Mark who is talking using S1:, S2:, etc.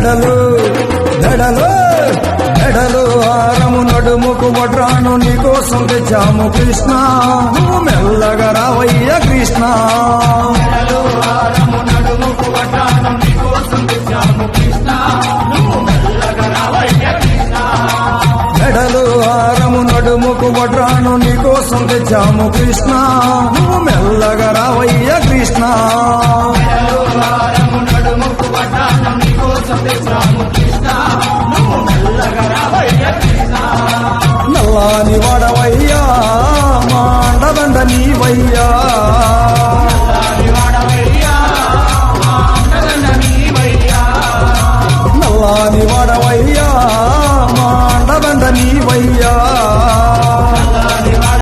S1: మెడలు మెడలు మెడలు హారము నడుముకు వడ్రాను నీకోసం తెచ్చాము కృష్ణ నువ్వు మెల్లగా రావయ్య కృష్ణ
S2: మెడలు హారము నడుముకు వడ్డాను నీకోసం తెచ్చాము కృష్ణ నువ్వు మెల్లగా రావయ్య కృష్ణ
S1: మెడలు హారము నడుముకు వడ్రాను నీకోసం తెచ్చాము కృష్ణ నువ్వు మెల్లగా రావయ్య కృష్ణ
S2: మెడలు హారము నడుముకు వడ్డాను నీకోసం తెచ్చాము కృష్ణ నువ్వు మెల్లగా రావయ్య కృష్ణ
S1: నల్లాని వాడవయ్యా